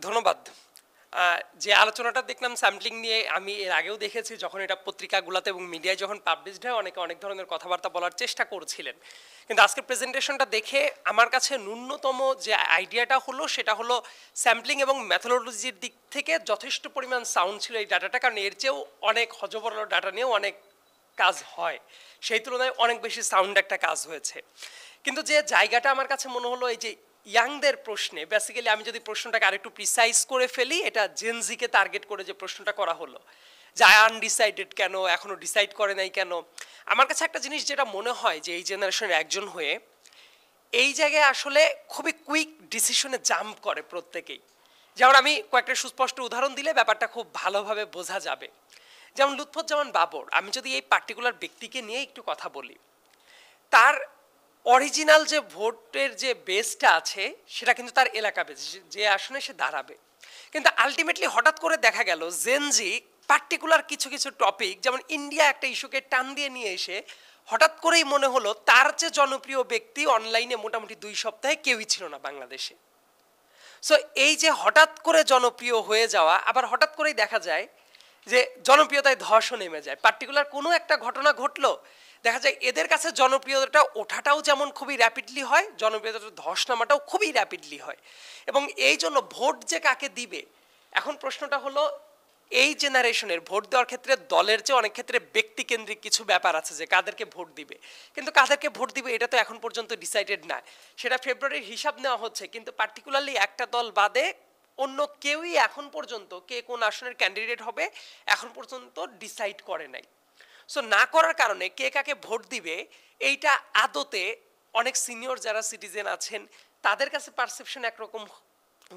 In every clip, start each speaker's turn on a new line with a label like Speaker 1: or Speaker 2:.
Speaker 1: ধন্যবাদ। যে আলোচনাটা দেখলাম স্যাম্পলিং নিয়ে, আমি এর আগেও দেখেছি যখন এটা পত্রিকাগুলোতে এবং মিডিয়ায় যখন পাবলিশড হয়, অনেকে অনেক ধরনের কথাবার্তা বলার চেষ্টা করছিলেন। কিন্তু আজকের প্রেজেন্টেশনটা দেখে আমার কাছে ন্যূনতম যে আইডিয়াটা হলো সেটা হলো স্যাম্পলিং এবং ম্যাথোলজির দিক থেকে যথেষ্ট পরিমাণ সাউন্ড ছিল এই ডাটাটা, কারণ এর চেয়েও অনেক হজবরল ডাটা নিয়েও অনেক কাজ হয়, সেই তুলনায় অনেক বেশি সাউন্ড একটা কাজ হয়েছে। কিন্তু যে জায়গাটা আমার কাছে মনে হলো এই যে ইয়াংদের প্রশ্নে, বেসিক্যালি আমি যদি প্রশ্নটাকে আরেকটু প্রিসাইজ করে ফেলি, এটা জেনজিকে টার্গেট করে যে প্রশ্নটা করা হলো যে আনডিসাইডেড কেন, এখনো ডিসাইড করে নাই কেন। আমার কাছে একটা জিনিস যেটা মনে হয় যে এই জেনারেশনের একজন হয়ে এই জায়গায় আসলে খুবই কুইক ডিসিশনে জাম্প করে প্রত্যেকেই। যেমন আমি কয়েকটা সুস্পষ্ট উদাহরণ দিলে ব্যাপারটা খুব ভালোভাবে বোঝা যাবে। যেমন লুৎফুজ্জামান বাবর, আমি যদি এই পার্টিকুলার ব্যক্তিকে নিয়ে একটু কথা বলি, তার অরিজিনাল যে ভোটের যে বেসটা আছে সেটা কিন্তু তার এলাকা বেস, যে আসনে সে দাঁড়াবে। কিন্তু আলটিমেটলি হঠাৎ করে দেখা গেল জেনজি পার্টিকুলার কিছু কিছু টপিক, যেমন ইন্ডিয়া একটা ইস্যুকে টান দিয়ে নিয়ে এসে হঠাৎ করেই মনে হলো তার যে জনপ্রিয় ব্যক্তি অনলাইনে মোটামুটি 2 সপ্তাহে কেউই ছিল না বাংলাদেশে। সো এই যে হঠাৎ করে জনপ্রিয় হয়ে যাওয়া, আবার হঠাৎ করেই দেখা যায় যে জনপ্রিয়তায় ধসও নেমে যায়। পার্টিকুলার কোনো একটা ঘটনা ঘটলো, দেখা যায় এদের কাছে জনপ্রিয়তা ওঠাটাও যেমন খুবই র্যাপিডলি হয়, জনপ্রিয়তা ধস নামাটাও খুবই র্যাপিডলি হয়। এবং এই জন্য ভোট যে কাকে দিবে, এখন প্রশ্নটা হলো এই জেনারেশনের ভোট দেওয়ার ক্ষেত্রে দলের চেয়ে অনেক ক্ষেত্রে ব্যক্তিকেন্দ্রিক কিছু ব্যাপার আছে যে কাদেরকে ভোট দিবে। কিন্তু কাদেরকে ভোট দিবে এটা তো এখন পর্যন্ত ডিসাইডেড না, সেটা ফেব্রুয়ারির হিসাব নেওয়া হচ্ছে, কিন্তু পার্টিকুলারলি একটা দল বাদে অন্য কেউই এখন পর্যন্ত কে কোন আসনের ক্যান্ডিডেট হবে এখন পর্যন্ত ডিসাইড করে নাই। সো না করার কারণে কে কাকে ভোট দিবে এইটা আদতে অনেক সিনিয়র যারা সিটিজেন আছেন তাদের কাছে পারসেপশন একরকম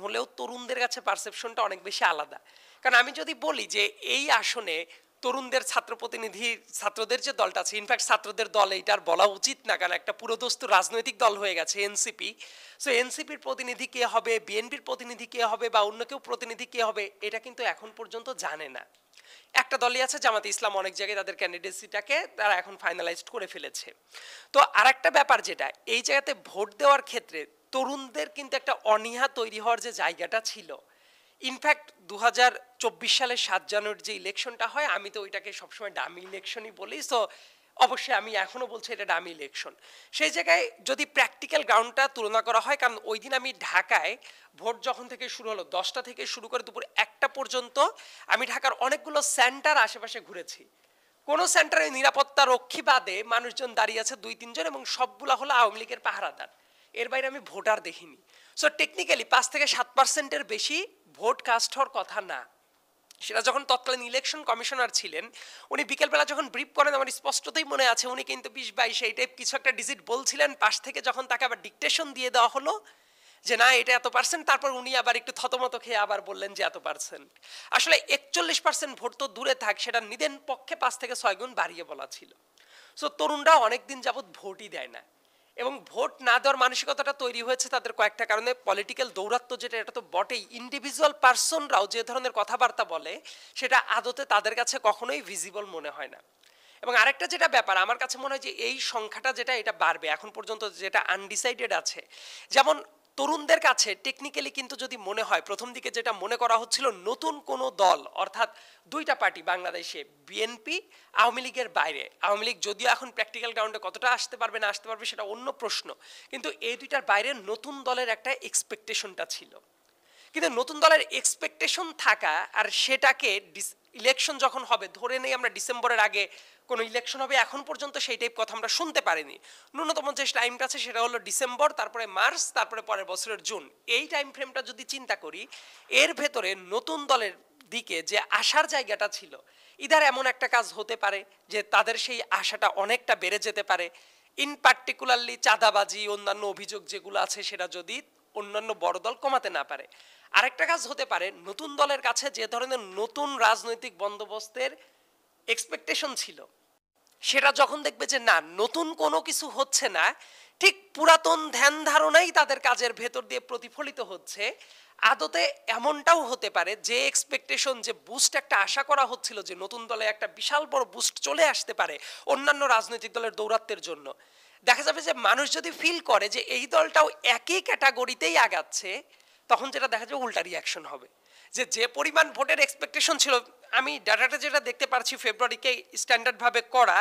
Speaker 1: হলেও তরুণদের কাছে পারসেপশনটা অনেক বেশি আলাদা। কারণ আমি যদি বলি যে এই আসনে তরুণদের ছাত্র প্রতিনিধি, ছাত্রদের যে দলটা আছে, ইনফ্যাক্ট ছাত্রদের দল এইটার বলা উচিত না, কারণ একটা পুরোদস্ত রাজনৈতিক দল হয়ে গেছে এনসিপি। সো এনসিপির প্রতিনিধি কে হবে, বিএনপির প্রতিনিধি কে হবে, বা অন্য কেউ প্রতিনিধি কে হবে, এটা কিন্তু এখন পর্যন্ত জানে না। একটা দলই আছে জামাতে ইসলাম, অনেক জায়গায় তাদের ক্যান্ডিডেসিটাকে তারা এখন ফাইনালাইজড করে ফেলেছে। তো আরেকটা ব্যাপার যেটা এই জায়গাতে ভোট দেওয়ার ক্ষেত্রে তরুণদের কিন্তু একটা অনীহা তৈরি হওয়ার যে জায়গাটা ছিল, ইনফ্যাক্ট 2024 সালের 7 জানুয়ারির যে ইলেকশনটা হয়, আমি তো ওইটাকে সবসময় ডামি ইলেকশনই বলি। সো অবশ্যই আমি এখনো বলছি এটা ডামি ইলেকশন। সেই জায়গায় যদি প্র্যাকটিক্যাল গ্রাউন্ডটা তুলনা করা হয়, কারণ ওই দিন আমি ঢাকায় ভোট যখন থেকে শুরু হলো 10টা থেকে শুরু করে দুপুর 1টা পর্যন্ত আমি ঢাকার অনেকগুলো সেন্টার আশেপাশে ঘুরেছি। কোনো সেন্টারে নিরাপত্তা রক্ষী বাদে মানুষজন দাঁড়িয়ে আছে 2-3 জন, এবং সবগুলা হলো আওয়ামী লীগের পাহারাদার। এর বাইরে আমি ভোটার দেখিনি। সো টেকনিক্যালি 5-7% বেশি ভোট কাস্ট হওয়ার কথা না। সেটা যখন তৎকালীন ইলেকশন কমিশনার ছিলেন, উনি বিকেলবেলা যখন ব্রিফ করেন আমার স্পষ্টতই মনে আছে, উনি কিন্তু 20-22 এই টাইপ কিছু একটা ডিজিট বলছিলেন, পাশ থেকে যখন তাকে আবার ডিকটেশন দিয়ে দেওয়া হলো যে না এটা এত পার্সেন্ট, তারপর উনি আবার একটু থতমত খেয়ে আবার বললেন যে এত পার্সেন্ট। আসলে 41% ভোট তো দূরে থাক, সেটা নিদেন পক্ষে 5-6 গুণ বাড়িয়ে বলা ছিল। সো তরুণরা অনেকদিন যাবৎ ভোটই দেয় না, এবং ভোট না দেওয়ার মানসিকতাটা তৈরি হয়েছে তাদের কয়েকটা কারণে। পলিটিক্যাল দৌরাত্ম্য যেটা, এটা তো বটেই। ইন্ডিভিজুয়াল পার্সনরাও যে ধরনের কথাবার্তা বলে সেটা আদতে তাদের কাছে কখনোই ভিজিবল মনে হয় না। এবং আরেকটা যেটা ব্যাপার আমার কাছে মনে হয় যে এই সংখ্যাটা যেটা এটা বাড়বে, এখন পর্যন্ত যেটা আনডিসাইডেড আছে, যেমন তরুণদের কাছে টেকনিক্যালি কিন্তু যদি মনে হয় প্রথম দিকে যেটা মনে করা হচ্ছিল নতুন কোনো দল, অর্থাৎ 2টা পার্টি বাংলাদেশে, বিএনপি আওয়ামী লীগের বাইরে, আওয়ামী লীগ যদিও এখন প্র্যাকটিক্যাল গ্রাউন্ডে কতটা আসতে পারবে না আসতে পারবে সেটা অন্য প্রশ্ন, কিন্তু এই 2টার বাইরে নতুন দলের একটা এক্সপেকটেশনটা ছিল। কিন্তু নতুন দলের এক্সপেকটেশন থাকা আর সেটাকে ইলেকশন যখন হবে, ধরে নেই আমরা ডিসেম্বরের আগে কোনো ইলেকশন হবে, এখন পর্যন্ত সেই টাইপ কথা আমরা শুনতে পারিনি। ন্যূনতম যে টাইমটা আছে সেটা হলো ডিসেম্বর, তারপরে মার্চ, তারপরে পরের বছরের জুন। এই টাইম ফ্রেমটা যদি চিন্তা করি, এর ভেতরে নতুন দলের দিকে যে আশার জায়গাটা ছিল, ইদার এমন একটা কাজ হতে পারে যে তাদের সেই আশাটা অনেকটা বেড়ে যেতে পারে। ইন পার্টিকুলারলি চাঁদাবাজি, অন্যান্য অভিযোগ যেগুলো আছে সেটা যদি অন্যান্য বড় দল কমাতে না পারে। আরেকটা কাজ হতে পারে, নতুন দলের কাছে যে ধরনের নতুন রাজনৈতিক বন্দোবস্তের এক্সপেকটেশন ছিল, সেটা যখন দেখবে যে না নতুন কোনো কিছু হচ্ছে না, ঠিক পুরাতন ধ্যান ধারণাই তাদের কাজের ভেতর দিয়ে প্রতিফলিত হচ্ছে, আদতে এমনটাও হতে পারে যে এক্সপেকটেশন, যে বুস্ট একটা আশা করা হচ্ছিল যে নতুন দলে একটা বিশাল বড় বুস্ট চলে আসতে পারে অন্যান্য রাজনৈতিক দলের দৌরাত্মের জন্য, দেখা যাবে যে মানুষ যদি ফিল করে যে এই দলটাও একই ক্যাটাগরিতেই আগাচ্ছে, তখন যেটা দেখা যায় উল্টা রিয়াকশন হবে, যে পরিমাণ ভোটের এক্সপেকটেশন ছিল। আমি ডাটাটা যেটা দেখতে পারছি ফেব্রুয়ারিকে স্ট্যান্ডার্ডভাবে করা,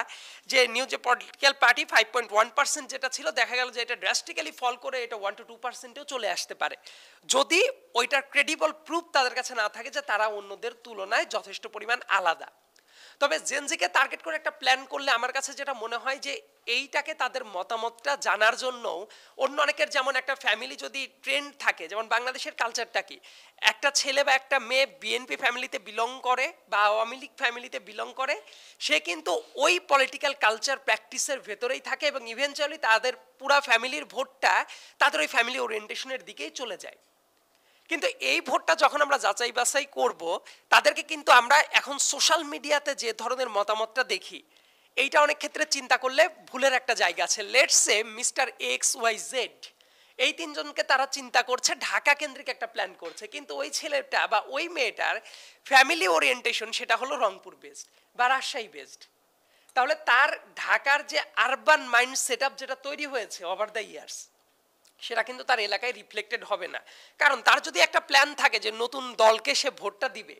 Speaker 1: যে নিউ যে পলিটিক্যাল পার্টি 5.1% যেটা ছিল, দেখা গেল যে এটা ড্রাস্টিক্যালি ফল করে এটা 1 to 2%-এও চলে আসতে পারে, যদি ওইটার ক্রেডিবল প্রুফ তাদের কাছে না থাকে যে তারা অন্যদের তুলনায় যথেষ্ট পরিমাণ আলাদা। তবে জেনজিকে টার্গেট করে একটা প্ল্যান করলে আমার কাছে যেটা মনে হয় যে এইটাকে তাদের মতামতটা জানার জন্য অন্য অনেকের, যেমন একটা ফ্যামিলি যদি ট্রেন্ড থাকে, যেমন বাংলাদেশের কালচারটা কি, একটা ছেলে বা একটা মেয়ে বিএনপি ফ্যামিলিতে বিলং করে বা আওয়ামী লীগ ফ্যামিলিতে বিলং করে, সে কিন্তু ওই পলিটিক্যাল কালচার প্র্যাকটিসের ভেতরেই থাকে এবং ইভেনচুয়ালি তাদের পুরা ফ্যামিলির ভোটটা তাদের ওই ফ্যামিলি ওরিয়েন্টেশনের দিকেই চলে যায়। কিন্তু এই ভোটটা যখন আমরা যাচাই বাছাই করব, তাদেরকে কিন্তু আমরা এখন সোশ্যাল মিডিয়াতে যে ধরনের মতামতটা দেখি, এইটা অনেক ক্ষেত্রে চিন্তা করলে ভুলের একটা জায়গা আছে। Let's say mister X Y Z, এই তিনজনকে তারা চিন্তা করছে, ঢাকা কেন্দ্রিক একটা প্ল্যান করছে, কিন্তু ওই ছেলেটা বা ওই মেয়েটার ফ্যামিলি ওরিয়েন্টেশন সেটা হলো রংপুর বেসড বা রাজশাহী বেসড। তাহলে তার ঢাকার যে আরবান মাইন্ড সেট আপ যেটা তৈরি হয়েছে ওভার দ্য ইয়ার্স, সেটা কিন্তু তার এলাকায় রিফ্লেক্টেড হবে না। কারণ তার যদি একটা প্ল্যান থাকে যে নতুন দলকে সে ভোটটা দিবে,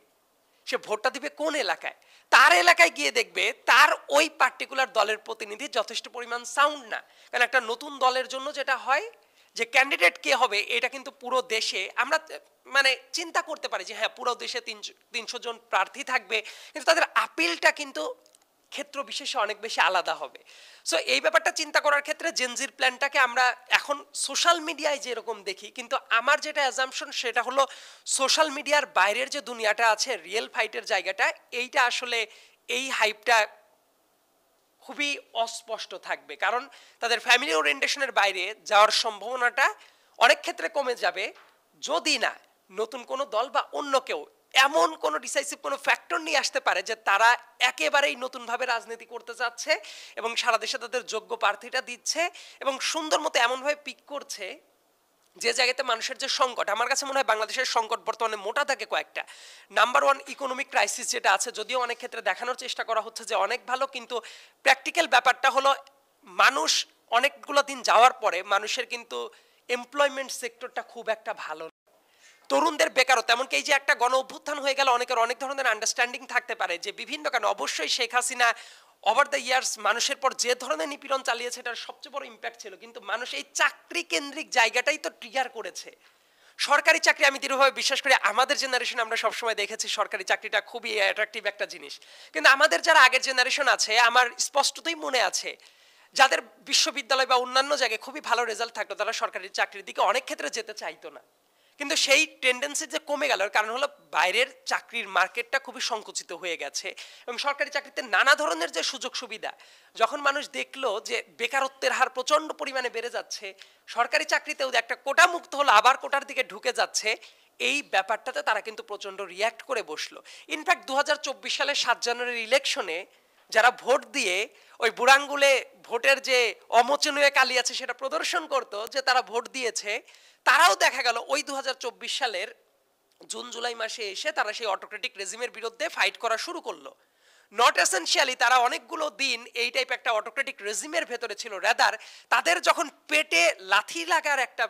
Speaker 1: সে ভোটটা দিবে কোন এলাকায়, তার এলাকায় গিয়ে দেখবে তার ওই পার্টিকুলার দলের প্রতিনিধি যথেষ্ট পরিমাণ সাউন্ড না। কারণ একটা নতুন দলের জন্য যেটা হয় যে ক্যান্ডিডেট কে হবে, এটা কিন্তু পুরো দেশে আমরা মানে চিন্তা করতে পারি যে হ্যাঁ পুরো দেশে 300 জন প্রার্থী থাকবে, কিন্তু তাদের আপিলটা কিন্তু ক্ষেত্র বিশেষে অনেক বেশি আলাদা হবে। সো এই ব্যাপারটা চিন্তা করার ক্ষেত্রে জেনজির প্ল্যানটাকে আমরা এখন সোশ্যাল মিডিয়ায় যেরকম দেখি, কিন্তু আমার যেটা অ্যাজাম্পশন সেটা হলো সোশ্যাল মিডিয়ার বাইরের যে দুনিয়াটা আছে, রিয়েল ফাইটের জায়গাটা, এইটা আসলে এই হাইপটা খুবই অস্পষ্ট থাকবে। কারণ তাদের ফ্যামিলি ওরিয়েন্টেশনের বাইরে যাওয়ার সম্ভাবনাটা অনেক ক্ষেত্রে কমে যাবে, যদি না নতুন কোনো দল বা অন্য কেউ এমন কোনো ডিসাইসিভ কোনো ফ্যাক্টর নিয়ে আসতে পারে যে তারা একেবারেই নতুনভাবে রাজনীতি করতে চাচ্ছে এবং সারা দেশে তাদের যোগ্য প্রার্থীটা দিচ্ছে এবং সুন্দর মতো এমনভাবে পিক করছে যে জায়গাতে মানুষের যে সংকট, আমার কাছে মনে হয় বাংলাদেশের সংকট বর্তমানে মোটা থাকে কয়েকটা। নাম্বার ওয়ান, ইকোনমিক ক্রাইসিস যেটা আছে, যদিও অনেক ক্ষেত্রে দেখানোর চেষ্টা করা হচ্ছে যে অনেক ভালো, কিন্তু প্র্যাকটিক্যাল ব্যাপারটা হলো মানুষ অনেকগুলো দিন যাওয়ার পরে মানুষের কিন্তু এমপ্লয়মেন্ট সেক্টরটা খুব একটা ভালো, তরুণদের বেকারত্ব, এমনকি এই যে একটা গণ অভ্যুত্থান হয়ে গেল, অনেকের অনেক ধরনের আন্ডারস্ট্যান্ডিং থাকতে পারে যে বিভিন্ন কারণে, অবশ্যই Sheikh Hasina over the years মানুষের পর যে ধরনের নিপীড়ন চালিয়েছে এটার সবচেয়ে বড় ইম্প্যাক্ট ছিল, কিন্তু মানুষ এই চাকরি কেন্দ্রিক জায়গাটাই তো ট্রিগার করেছে। সরকারি চাকরি আমি দৃঢ়ভাবে বিশ্বাস করি, আমাদের জেনারেশন আমরা সবসময় দেখেছি সরকারি চাকরিটা খুবই অ্যাট্রাকটিভ একটা জিনিস, কিন্তু আমাদের যারা আগের জেনারেশন আছে, আমার স্পষ্টতই মনে আছে যাদের বিশ্ববিদ্যালয় বা অন্যান্য জায়গায় খুবই ভালো রেজাল্ট থাকতো, তারা সরকারি চাকরির দিকে অনেক ক্ষেত্রে যেতে চাইতো না। কিন্তু সেই টেন্ডেন্সি যে কমে গেল, কারণ হলো বাইরের চাকরির মার্কেটটা খুবই সংকুচিত হয়ে গেছে এবং সরকারি চাকরিতে নানা ধরনের যে সুযোগ সুবিধা, যখন মানুষ দেখলো যে বেকারত্বের হার প্রচন্ড পরিমাণে বেড়ে যাচ্ছে, সরকারি চাকরিতেও একটা কোটা মুক্ত হলো আবার কোটার দিকে ঢুকে যাচ্ছে, এই ব্যাপারটাতে তারা কিন্তু প্রচন্ড রিয়্যাক্ট করে বসলো। ইনফ্যাক্ট 2024 সালের 7 জানুয়ারির ইলেকশনে যারা ভোট দিয়ে ওই বুড়াঙ্গুলে ভোটের যে অমোচনীয় কালি আছে সেটা প্রদর্শন করতো যে তারা ভোট দিয়েছে, তারাও দেখা গেল ওই 2024 সালের জুন জুলাই মাসে এসে তারা সেই অটোক্রেটিক রেজিমের বিরুদ্ধে ফাইট করা শুরু করলো। নট এসেনশিয়ালি তারা অনেকগুলো দিন এই টাইপ একটা অটোক্রেটিক রেজিমের ভেতরে ছিল, রাদার তাদের যখন পেটে লাথি লাগার একটা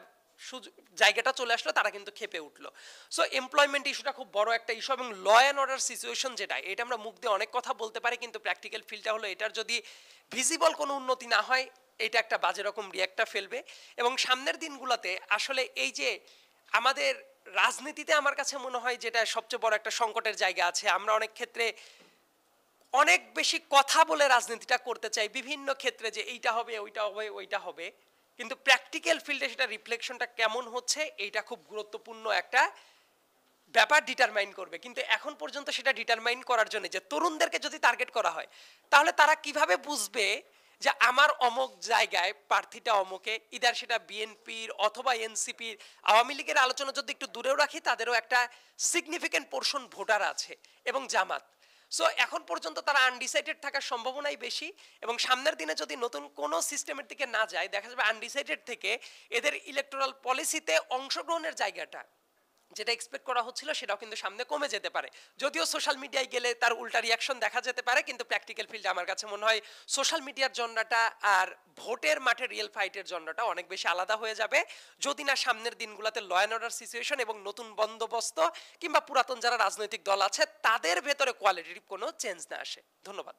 Speaker 1: জায়গাটা চলে আসলো, তারা কিন্তু খেপে উঠলো। সো এমপ্লয়মেন্ট ইস্যুটা খুব বড় একটা ইস্যু এবং ল অ্যান্ড অর্ডার সিচুয়েশন যেটা, এটা আমরা মুখ দিয়ে অনেক কথা বলতে পারি, কিন্তু প্র্যাকটিক্যাল ফিলটা হলো এটার যদি ভিজিবল কোনো উন্নতি না হয়, এটা একটা বাজে রকম রিয়াক্টটা ফেলবে। এবং সামনের দিনগুলোতে আসলে এই যে আমাদের রাজনীতিতে আমার কাছে মনে হয় যেটা সবচেয়ে বড় একটা সংকটের জায়গা আছে, আমরা অনেক ক্ষেত্রে অনেক বেশি কথা বলে রাজনীতিটা করতে চাই বিভিন্ন ক্ষেত্রে যে এইটা হবে ওইটা হবে ওইটা হবে, কিন্তু প্র্যাকটিক্যাল ফিল্ডে সেটা রিফ্লেকশনটা কেমন হচ্ছে এইটা খুব গুরুত্বপূর্ণ একটা ব্যাপার ডিটারমাইন করবে। কিন্তু এখন পর্যন্ত সেটা ডিটারমাইন করার জন্য যে তরুণদেরকে যদি টার্গেট করা হয়, তাহলে তারা কিভাবে বুঝবে যে আমার অমুক জায়গায় প্রার্থীটা অমুকে, ইদার সেটা বিএনপির অথবা এনসিপির, আওয়ামী লীগের আলোচনা যদি একটু দূরেও রাখি, তাদেরও একটা সিগনিফিক্যান্ট পোর্শন ভোটার আছে এবং জামাত। সো এখন পর্যন্ত তারা আনডিসাইডেড থাকার সম্ভাবনাই বেশি এবং সামনের দিনে যদি নতুন কোনো সিস্টেমের দিকে না যায়, দেখা যাবে আনডিসাইডেড থেকে এদের ইলেকটোরাল পলিসিতে অংশগ্রহণের জায়গাটা যেটা এক্সপেক্ট করা হচ্ছিল সেটাও কিন্তু সামনে কমে যেতে পারে। যদিও সোশ্যাল মিডিয়ায় গেলে তার উল্টা রিয়াকশন দেখা যেতে পারে, কিন্তু প্র্যাকটিক্যাল ফিল্ডে আমার কাছে মনে হয় সোশ্যাল মিডিয়ার জন্যটা আর ভোটের মাঠে রিয়েল ফাইটের জন্যটা অনেক বেশি আলাদা হয়ে যাবে, যদি না সামনের দিনগুলোতে ল অ্যান্ড অর্ডার সিচুয়েশন এবং নতুন বন্দোবস্ত কিংবা পুরাতন যারা রাজনৈতিক দল আছে তাদের ভেতরে কোয়ালিটিভ কোনো চেঞ্জ না আসে। ধন্যবাদ।